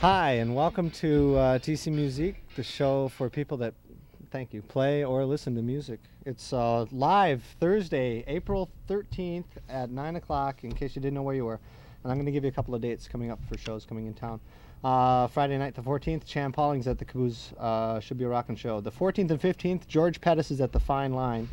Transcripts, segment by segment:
Hi, and welcome to TC Muzique, the show for people that, thank you, play or listen to music. It's live Thursday, April 13th at 9 o'clock, in case you didn't know where you were. And I'm going to give you a couple of dates coming up for shows coming in town. Friday night, the 14th, Chan Pauling's at the Caboose. Should be a rockin' show. The 14th and 15th, George Pettis is at the Fine Line.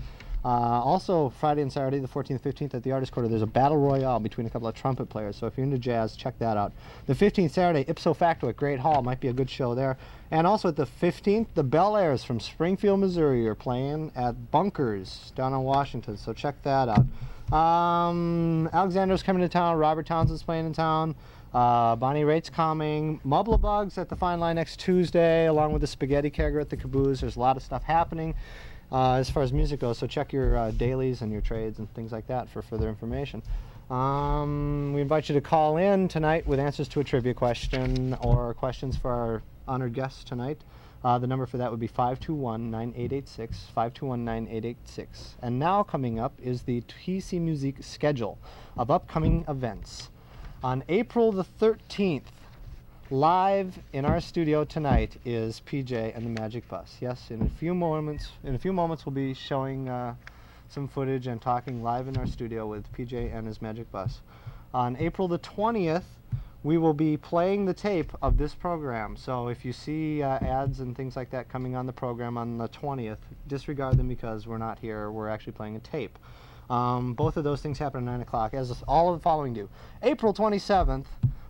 Also, Friday and Saturday, the 14th and 15th, at the Artist Quarter, there's a battle royale between a couple of trumpet players. So if you're into jazz, check that out. The 15th, Saturday, ipso facto at Great Hall. Might be a good show there. And also at the 15th, the Bel Airs from Springfield, Missouri are playing at Bunkers down in Washington. So check that out. Alexander's coming to town. Robert Townsend's playing in town. Bonnie Raitt's coming. Mubblebugs at the Fine Line next Tuesday, along with the Spaghetti Kegger at the Caboose. There's a lot of stuff happening as far as music goes, so check your dailies and your trades and things like that for further information. We invite you to call in tonight with answers to a trivia question or questions for our honored guests tonight. The number for that would be 521-9886, 521-9886. And now coming up is the TC Muzique schedule of upcoming events. On April the 13th, live in our studio tonight is PJ and the Magic Bus. Yes, in a few moments we'll be showing some footage and talking live in our studio with PJ and his Magic Bus. On April the 20th, we will be playing the tape of this program. So if you see ads and things like that coming on the program on the 20th, disregard them because we're not here. We're actually playing a tape. Both of those things happen at 9 o'clock, as all of the following do. April 27th,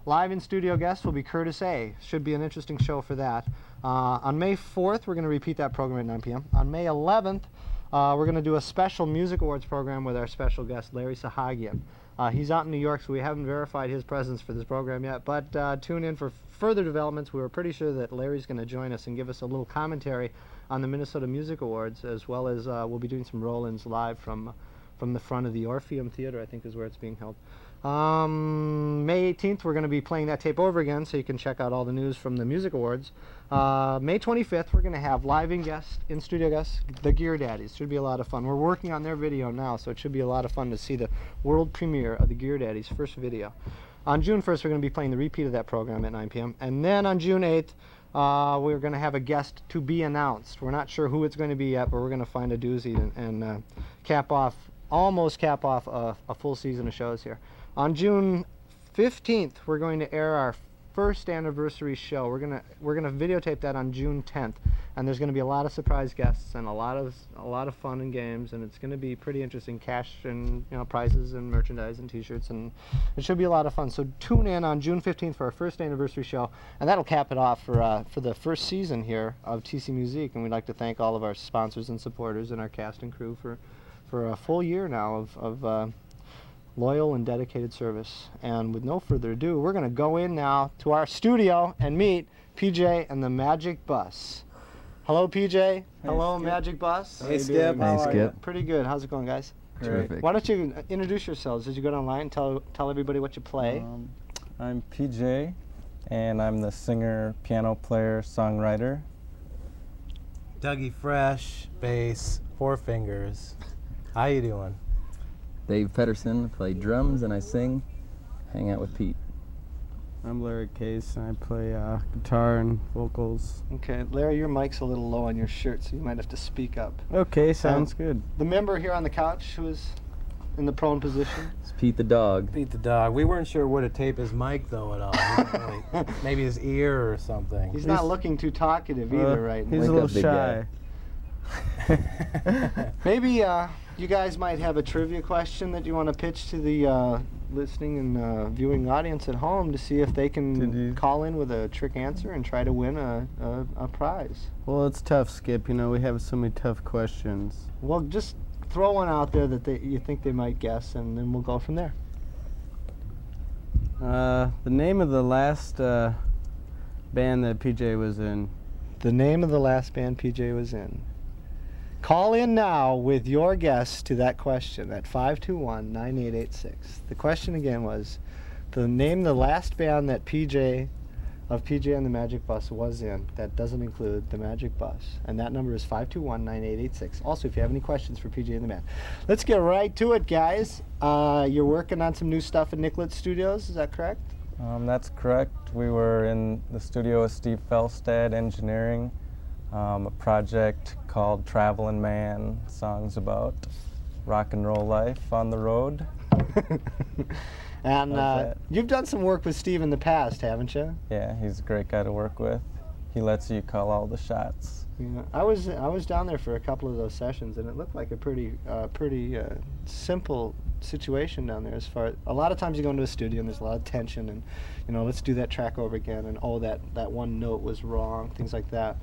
live in studio guest will be Curtis A. Should be an interesting show for that. On May 4th, we're going to repeat that program at 9 p.m. On May 11th, we're going to do a special music awards program with our special guest, Larry Sahagian. He's out in New York, so we haven't verified his presence for this program yet, but tune in for further developments. We were pretty sure that Larry's going to join us and give us a little commentary on the Minnesota Music Awards, as well as we'll be doing some roll-ins live from the front of the Orpheum Theater, I think is where it's being held. May 18th, we're going to be playing that tape over again, so you can check out all the news from the Music Awards. May 25th, we're going to have live in-studio guests, the Gear Daddies. Should be a lot of fun. We're working on their video now, so it should be a lot of fun to see the world premiere of the Gear Daddies' first video. On June 1st, we're going to be playing the repeat of that program at 9 p.m. And then on June 8th, we're going to have a guest to be announced. We're not sure who it's going to be yet, but we're going to find a doozy and almost cap off a full season of shows here. On June 15th, we're going to air our first anniversary show. We're gonna videotape that on June 10th, and there's going to be a lot of surprise guests and a lot of fun and games, and it's going to be pretty interesting. Cash and prizes and merchandise and T-shirts, and it should be a lot of fun. So tune in on June 15th for our first anniversary show, and that'll cap it off for the first season here of TC Muzique. And we'd like to thank all of our sponsors and supporters and our cast and crew for a full year now of loyal and dedicated service. And with no further ado, we're going to go in now to our studio and meet PJ and the Magic Bus. Hello, PJ. Hey, hello, Skip. Magic Bus. Hey, Skip. Hey, Skip. Pretty good. How's it going, guys? Terrific. Why don't you introduce yourselves as you go online and tell everybody what you play? I'm PJ, and I'm the singer, piano player, songwriter. Dougie Fresh, bass, Four Fingers. How you doing? Dave Pedersen, I play drums and I sing, hang out with Pete. I'm Larry Case, and I play guitar and vocals. Okay, Larry, your mic's a little low on your shirt, so you might have to speak up. Okay, sounds good. The member here on the couch who is in the prone position? It's Pete the dog. Pete the dog. We weren't sure where to tape his mic, though, at all. Maybe his ear or something. He's not looking too talkative either right now. He's a little shy. Maybe you guys might have a trivia question that you want to pitch to the listening and viewing audience at home to see if they can call in with a trick answer and try to win a prize. Well, it's tough, Skip. We have so many tough questions. Well, just throw one out there that you think they might guess, and then we'll go from there. The name of the last band that PJ was in. The name of the last band PJ was in. Call in now with your guess to that question at 521-9886. The question again was the name of the last band that PJ and the Magic Bus was in. That doesn't include the Magic Bus. And that number is 521-9886. Also, if you have any questions for PJ and the band. Let's get right to it, guys. You're working on some new stuff at Nicollet Studios, is that correct? That's correct. We were in the studio with Steve Felstad, engineering, a project called Travelin' Man, songs about rock and roll life on the road. And you've done some work with Steve in the past, haven't you? Yeah, he's a great guy to work with. He lets you call all the shots. Yeah, I was down there for a couple of those sessions, and it looked like a pretty simple situation down there. As far a lot of times you go into a studio and there's a lot of tension, and let's do that track over again, and that one note was wrong, things like that.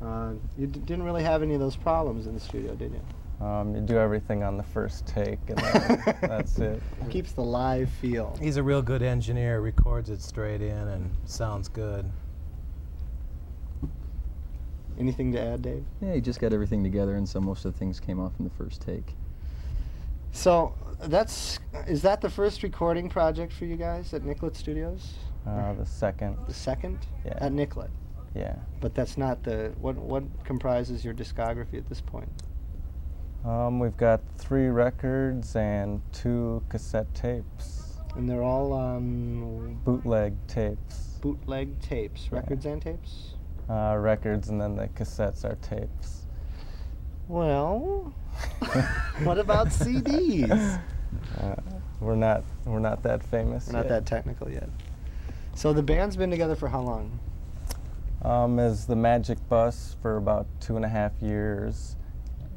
You didn't really have any of those problems in the studio, did you? You do everything on the first take, and then that's it. Keeps the live feel. He's a real good engineer, records it straight in and sounds good. Anything to add, Dave? Yeah, he just got everything together, and so most of the things came off in the first take. So is that the first recording project for you guys at Nicollet Studios? The second. The second? Yeah. At Nicollet? Yeah. But that's not what comprises your discography at this point? We've got 3 records and 2 cassette tapes. And they're all Bootleg tapes. bootleg tapes, records and tapes? Records, and then the cassettes are tapes. Well, what about CDs? We're not that famous We're not yet. that technical yet. So the band's been together for how long? As the Magic Bus for about 2.5 years,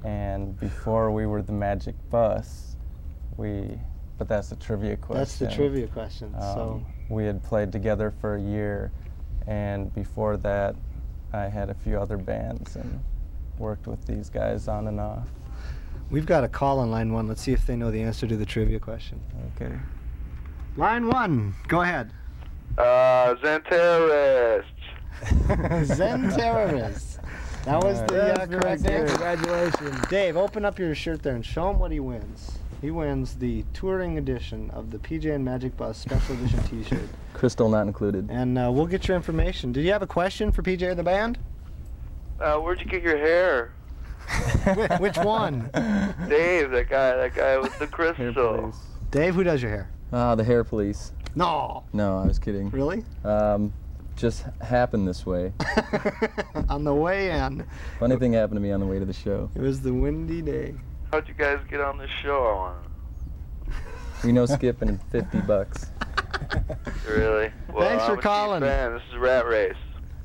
and before we were the Magic Bus, but that's a trivia question. That's the trivia question. We had played together for a year, and before that, I had a few other bands and worked with these guys on and off. We've got a call on line 1. Let's see if they know the answer to the trivia question. Okay. Line 1, go ahead. Zen terrorists. Zen terrorists. That was the correct answer. Congratulations. Dave, open up your shirt there and show him what he wins. He wins the touring edition of the PJ and Magic Bus Special Edition T-shirt. Crystal not included. And we'll get your information. Do you have a question for PJ or the band? Where'd you get your hair? Which one? Dave, that guy with the Hair crystal. Police. Dave, who does your hair? The hair police. No. No, I was kidding. Really? Just happened this way. On the way in. Funny thing happened to me on the way to the show. It was the windy day. How'd you guys get on this show? I want to know. We know Skip and $50. Really? Well, Thanks for I'm a calling. Chiefs fan. This is Rat Race.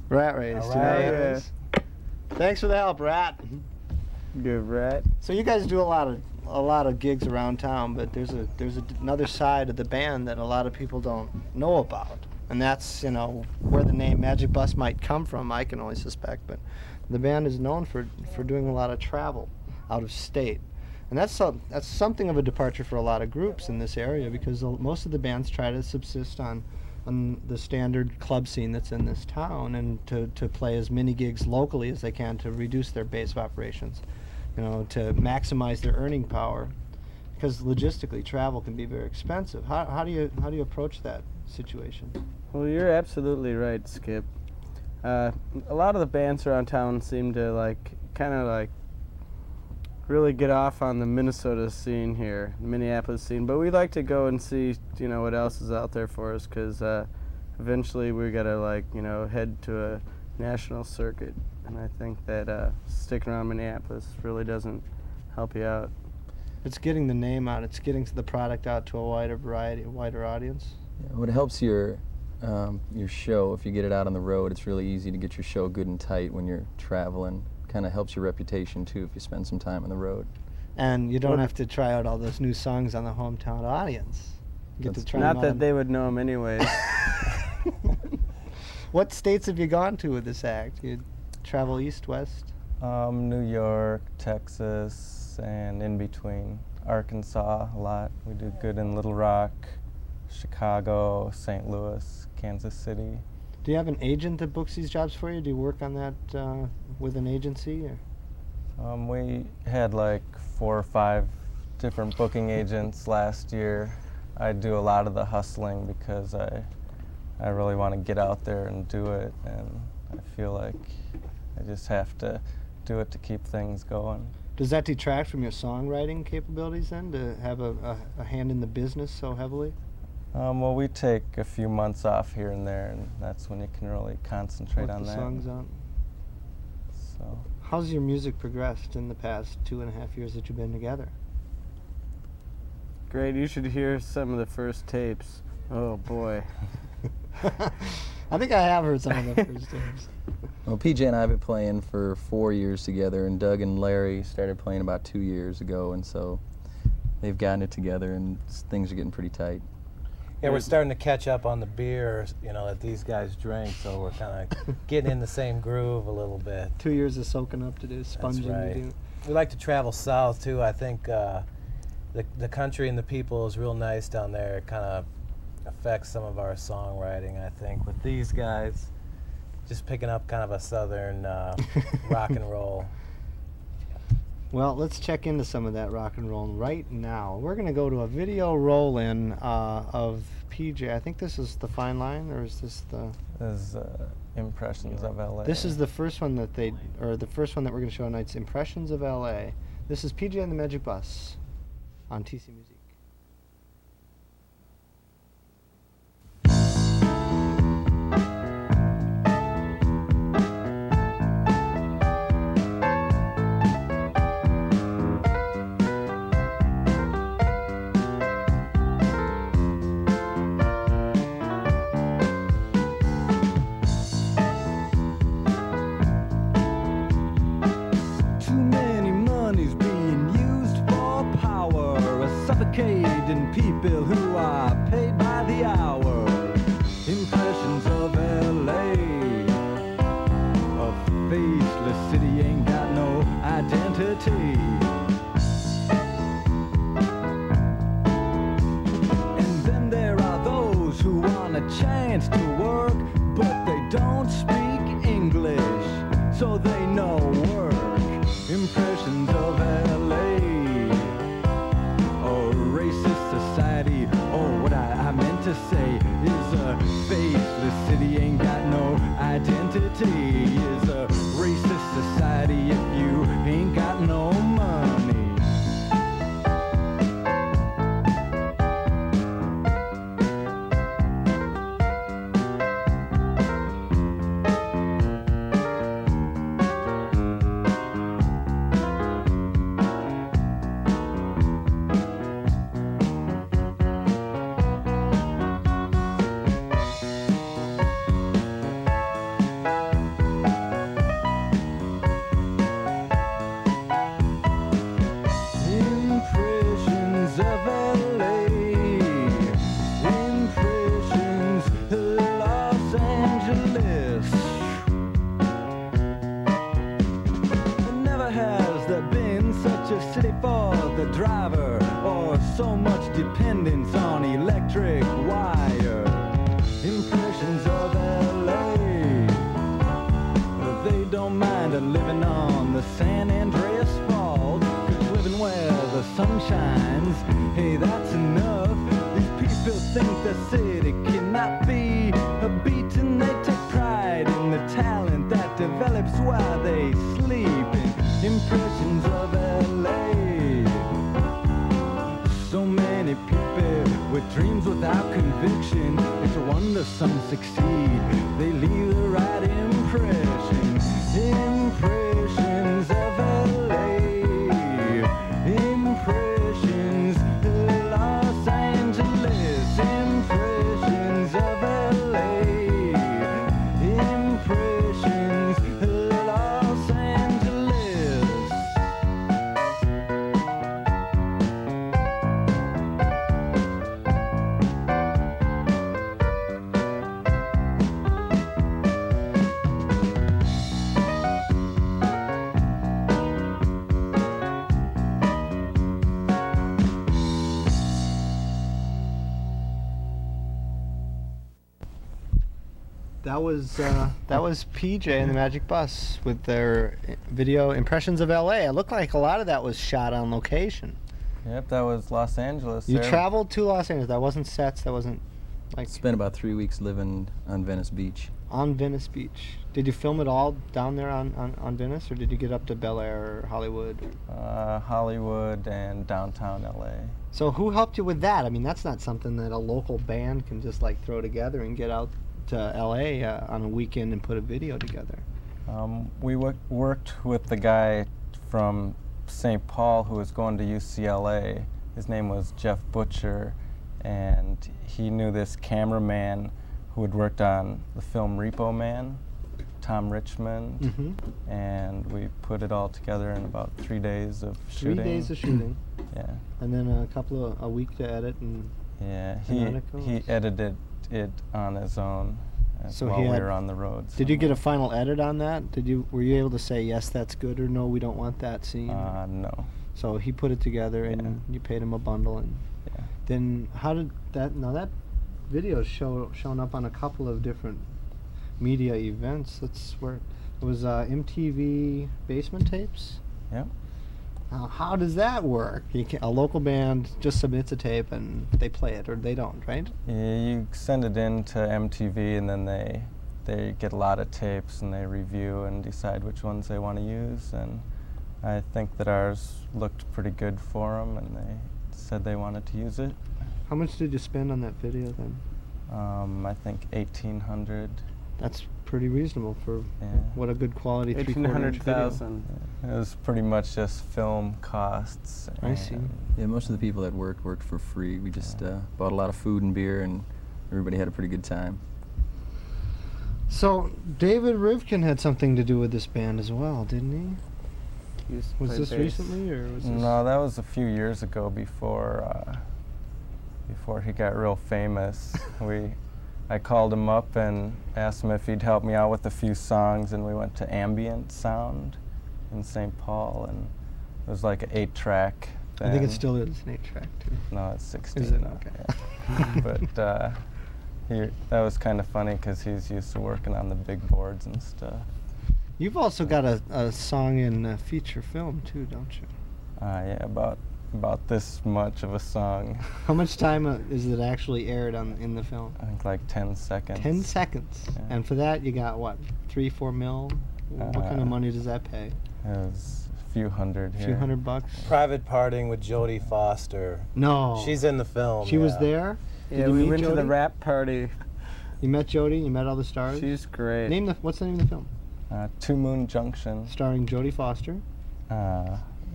Rat race. All Rat right. race. Thanks for the help, Rat. Good, Rat. So you guys do a lot of gigs around town, but there's another side of the band that a lot of people don't know about, and that's where the name Magic Bus might come from. I can only suspect, but the band is known for doing a lot of travel out of state, and that's something of a departure for a lot of groups in this area, because most of the bands try to subsist on the standard club scene that's in this town, and to play as many gigs locally as they can to reduce their base of operations, to maximize their earning power, because logistically travel can be very expensive. How do you approach that situation? Well, you're absolutely right, Skip. A lot of the bands around town seem to kind of really get off on the Minnesota scene here, the Minneapolis scene. But we like to go and see, what else is out there for us, because eventually we gotta head to a national circuit. And I think that sticking around Minneapolis really doesn't help you out. It's getting the name out. It's getting the product out to a wider audience. Yeah, what helps your show, if you get it out on the road, it's really easy to get your show good and tight when you're traveling. Kind of helps your reputation too if you spend some time on the road. And you don't have to try out all those new songs on the hometown audience. You get to try them Not out that on- they would know them anyways. What states have you gone to with this act? You travel east, west? New York, Texas, and in between. Arkansas a lot. We do good in Little Rock, Chicago, St. Louis, Kansas City. Do you have an agent that books these jobs for you? Do you work on that with an agency? Or? We had 4 or 5 different booking agents last year. I do a lot of the hustling because I really want to get out there and do it, and I feel like I just have to do it to keep things going. Does that detract from your songwriting capabilities then, to have a hand in the business so heavily? Well, we take a few months off here and there, and that's when you can really concentrate Work on the that. songs out. So, How's your music progressed in the past 2.5 years that you've been together? Great. You should hear some of the first tapes. Oh boy. I think I have heard some of the first tapes. Well, PJ and I have been playing for 4 years together, and Doug and Larry started playing about 2 years ago, and so they've gotten it together, and things are getting pretty tight. Yeah, we're starting to catch up on the beer, that these guys drink, so we're kind of getting in the same groove a little bit. 2 years of soaking up to do, sponging That's right. to do. We like to travel south too. I think the country and the people is real nice down there. It kind of affects some of our songwriting, I think, with these guys. Just picking up kind of a southern rock and roll. Well, let's check into some of that rock and roll right now. We're going to go to a video roll-in of PJ. I think this is the Fine Line, or is this the... this is Impressions of LA. This is the first one that the first one that we're going to show tonight. It's Impressions of LA. This is PJ and the Magic Bus on TC Muzique. People who are paid by the hour. Impressions of LA. A faceless city ain't got no identity. And then there are those who want a chance to work, but they don't speak English, so they know work. Impressions of LA. Society, or what I meant to say is a faceless city ain't got no identity. Is a racist society if you ain't got no money. City for the driver, or so much dependence on electric wire. Impressions of LA. They don't mind living on the San Andreas Fault, 'cause living where the sun shines, hey, that's enough. These people think the city cannot be beaten. They take pride in the talent that develops while they sleep. Impressions of LA. So many people with dreams without conviction. It's a wonder some succeed. They leave the right impression. Impressions of LA. Impressions Los Angeles. Impressions of LA. Impressions Los Angeles. That was PJ and the Magic Bus with their video Impressions of LA. It looked like a lot of that was shot on location. Yep, that was Los Angeles. You there. traveled to Los Angeles. That wasn't sets. That wasn't like. Spent about 3 weeks living on Venice Beach. on Venice Beach. Did you film it all down there on Venice, or did you get up to Bel Air or Hollywood? Hollywood and downtown LA. So who helped you with that? I mean, that's not something that a local band can just like throw together and get out to LA on a weekend and put a video together. We worked with the guy from St. Paul who was going to UCLA. His name was Jeff Butcher, and he knew this cameraman who had worked on the film Repo Man, Tom Richmond, and we put it all together in about 3 days of shooting. 3 days of shooting. Yeah. And then a week to edit and. Yeah, and he edited it on his own while we were on the road. Did you get a final edit on that? Were you able to say yes, that's good, or no, we don't want that scene? No. So he put it together, and you paid him a bundle, and then how did that? Now that video shown up on a couple of different media events. That's where it was MTV Basement Tapes. Yep. Now, how does that work? A local band just submits a tape and they play it, or they don't, right? Yeah, you send it in to MTV, and then they get a lot of tapes, and they review and decide which ones they want to use. And I think that ours looked pretty good for them, and they said they wanted to use it. How much did you spend on that video then? I think $1,800. That's pretty reasonable for what a good quality 3/4-inch video. $1,800,000. It was pretty much just film costs. I see. Yeah, most of the people that worked for free. We just bought a lot of food and beer, and everybody had a pretty good time. So David Rivkin had something to do with this band as well, didn't he? Was this recently, or was this? No, that was a few years ago before he got real famous. I called him up and asked him if he'd help me out with a few songs, and we went to Ambient Sound in St. Paul, and it was like an 8-track. I think it still is an 8-track too. No, it's 16. Is it? now. Okay. Yeah. But that was kind of funny because he's used to working on the big boards and stuff. You've also got a song in a feature film too, don't you? Yeah, about this much of a song. How much time is it actually aired in the film? I think like 10 seconds. 10 seconds. Yeah. And for that you got what, 3-4 mil? What kind of money does that pay? It was a few hundred here. A few $100? Private Parting with Jodie Foster. No. She's in the film. She was there? Yeah, Did you we meet went to the Jodie? wrap party. You met Jodie? You met all the stars? She's great. What's the name of the film? Two Moon Junction. Starring Jodie Foster.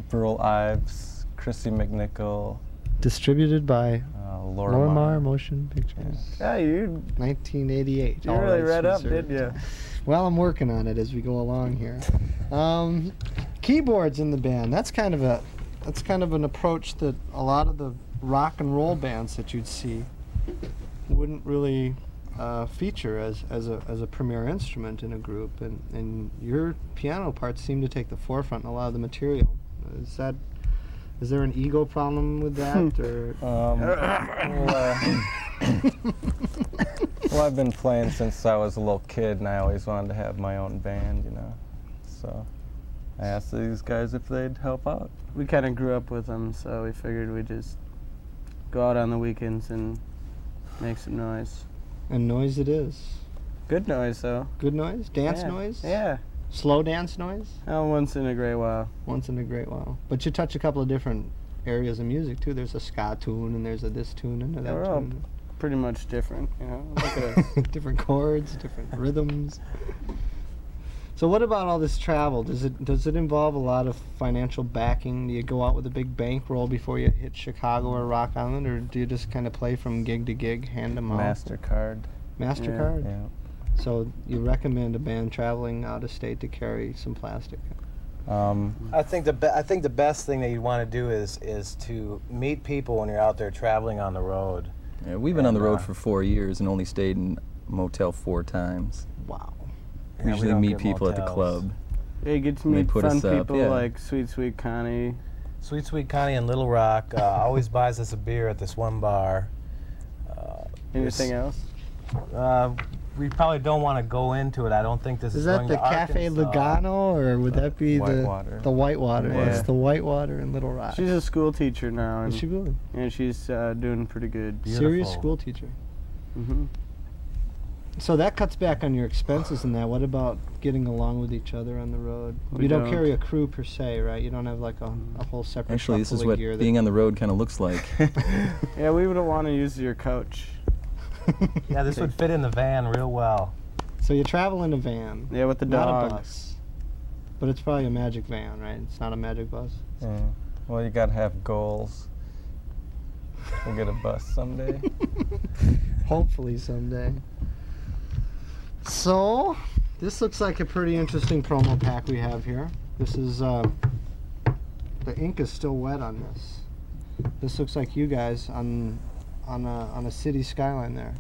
Burl Ives, Chrissy McNichol. Distributed by Lorimar Motion Pictures. Yeah, you 1988. you All really rights read up, reserved. didn't you? Well, I'm working on it as we go along here. Keyboards in the band. That's kind of an approach that a lot of the rock and roll bands that you'd see wouldn't really feature as a premier instrument in a group, and your piano parts seem to take the forefront in a lot of the material. Is there an ego problem with that, or? Well, I've been playing since I was a little kid, and I always wanted to have my own band, you know. So I asked these guys if they'd help out. We kind of grew up with them, so we figured we'd just go out on the weekends and make some noise. And noise it is. Good noise, though. Good noise? Dance Yeah. noise? Yeah. Slow dance noise? Once in a great while. Once in a great while. But you touch a couple of different areas of music, too. There's a ska tune, and there's a this tune, and Yeah, that we're all tune. pretty much different, you know. Look at us. Different chords, different rhythms. So what about all this travel? Does it involve a lot of financial backing? Do you go out with a big bankroll before you hit Chicago or Rock Island, or do you just kind of play from gig to gig, hand them out? MasterCard. MasterCard? Yeah. So you recommend a band traveling out of state to carry some plastic? I think the best thing that you want to do is to meet people when you're out there traveling on the road. Yeah, we've been on the road for 4 years and only stayed in a motel 4 times. Wow. We usually meet people at the club. Yeah, you get to And they meet put fun us up, people yeah. like Sweet Connie. Sweet Connie in Little Rock always buys us a beer at this one bar. Anything else? We probably don't want to go into it. I don't think this is Is that going the to Cafe Arkansas. Lugano, or would that be Whitewater. the Whitewater? Yeah. It's the Whitewater in Little Rock. She's a school teacher now, and Is she really? she's doing pretty good. Serious Beautiful. school teacher. Mm-hmm. So that cuts back on your expenses and that. What about getting along with each other on the road? We You don't don't. carry a crew per se, right? You don't have like a whole separate Actually, this truck is full what of gear being on the road kind of looks like. Yeah, we would want to use your coach. Yeah, this would fit in the van real well. So you travel in a van, Yeah, with the not dog. a bus. But it's probably a magic van, right? It's not a magic bus. Yeah. Well, you gotta have goals. We'll get a bus someday. Hopefully someday. So, this looks like a pretty interesting promo pack we have here. This is, the ink is still wet on this. This looks like you guys on a city skyline there.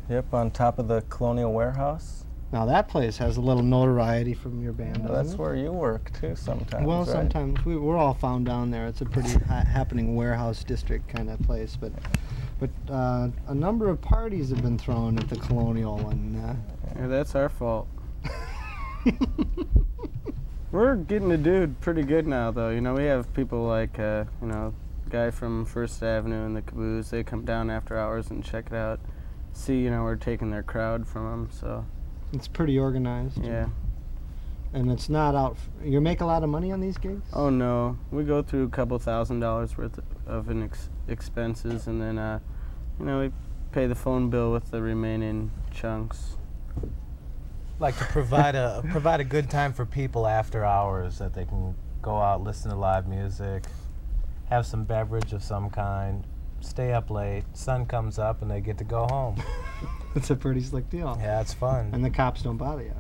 Yep, on top of the Colonial Warehouse. Now that place has a little notoriety from your band, Well, doesn't that's it? where you work too sometimes. Well, right? sometimes we're all found down there. It's a pretty happening warehouse district kind of place, but a number of parties have been thrown at the Colonial, and Yeah, that's our fault. We're getting to do pretty good now, though. You know, we have people like, guy from First Avenue and the Caboose. They come down after hours and check it out. See, we're taking their crowd from them, so it's pretty organized. yeah. And it's not out. You make a lot of money on these gigs? Oh no, we go through a couple $1,000s worth of expenses, and then we pay the phone bill with the remaining chunks. Like to provide a good time for people after hours, that they can go out, listen to live music, have some beverage of some kind, stay up late, sun comes up, and they get to go home. It's a pretty slick deal. Yeah, it's fun. And the cops don't bother you.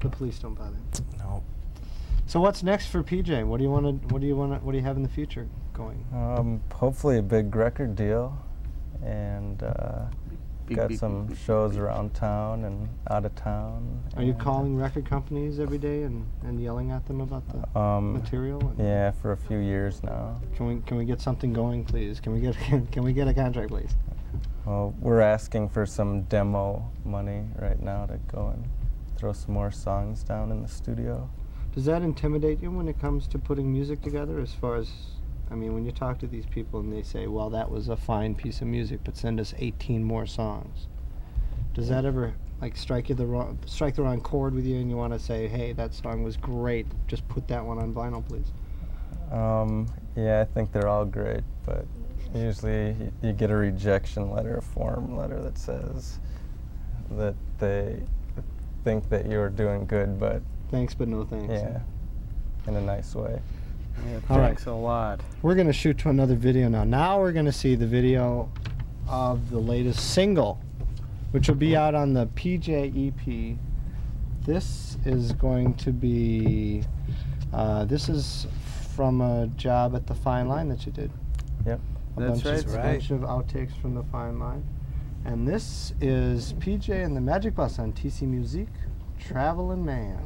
The police don't bother you. No. So what's next for PJ? What do you have in the future going? Hopefully a big record deal, and got some shows around town and out of town. Are you and, calling record companies every day and yelling at them about the material? And Yeah, for a few years now. Can we get something going, please? Can we get a contract, please? Well, we're asking for some demo money right now to go and throw some more songs down in the studio. Does that intimidate you when it comes to putting music together? As far as, when you talk to these people and they say, well, that was a fine piece of music, but send us 18 more songs. Does that ever strike the wrong chord with you, and you want to say, hey, that song was great, just put that one on vinyl, please? Yeah, I think they're all great, but usually you get a rejection letter, a form letter that says that they think that you're doing good, but thanks, but no thanks. yeah, in a nice way. Yeah, All right. thanks a lot. We're going to shoot to another video now. Now we're going to see the video of the latest single, which will be out on the PJ EP. This is going to be, this is from a job at the Fine Line that you did. Yep. That's A right. bunch of outtakes from the Fine Line. And this is PJ and the Magic Bus on TC Muzique, Travelin' Man.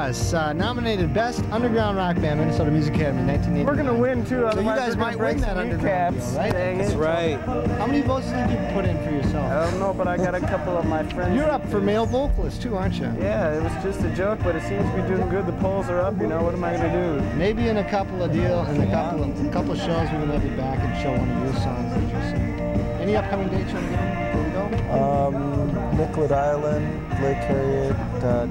us. Nominated Best Underground Rock Band, Minnesota Music Academy, 1989. We're gonna win too. So you otherwise guys we're might gonna win break that some underground kneecaps. deal, right? Dang That's it. right. How many votes did you put in for yourself? I don't know, but I got a couple of my friends. You're up for male vocalist too, aren't you? Yeah, it was just a joke, but it seems to be doing good. The polls are up. You know, what am I gonna do? Maybe in a couple of shows we can have you back and show one of your songs that you sing. Any upcoming dates you want to give them before we go? Nicollet Island, Lake Harriet,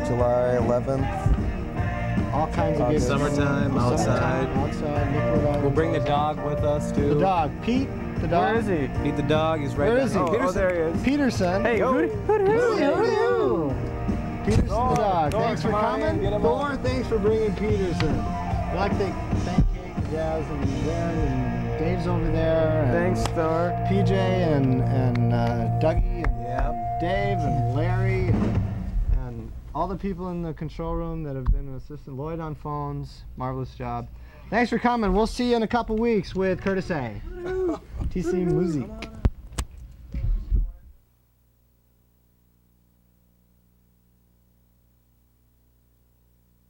July 11th. All kinds of gigs. Summertime, outside. Outside, Nicollet Island. We'll bring the dog with us too. The dog, Pete. The dog. Where is he? Meet the dog. He's right Where down is he? here. Oh, there he is. Peterson. Hey, Hooty, hoo. Peterson the dog. Thor, Thanks for come on in, coming. get him Thor, on. thanks for bringing Peterson. I'd like to thank Kate and Jazz and Ben and Dave's over there. And Thanks, Thor. PJ and Dougie and Yep. Dave and Larry and all the people in the control room that have been assisting Lloyd on phones. Marvelous job. Thanks for coming. We'll see you in a couple weeks with Curtis A. TC Muzique.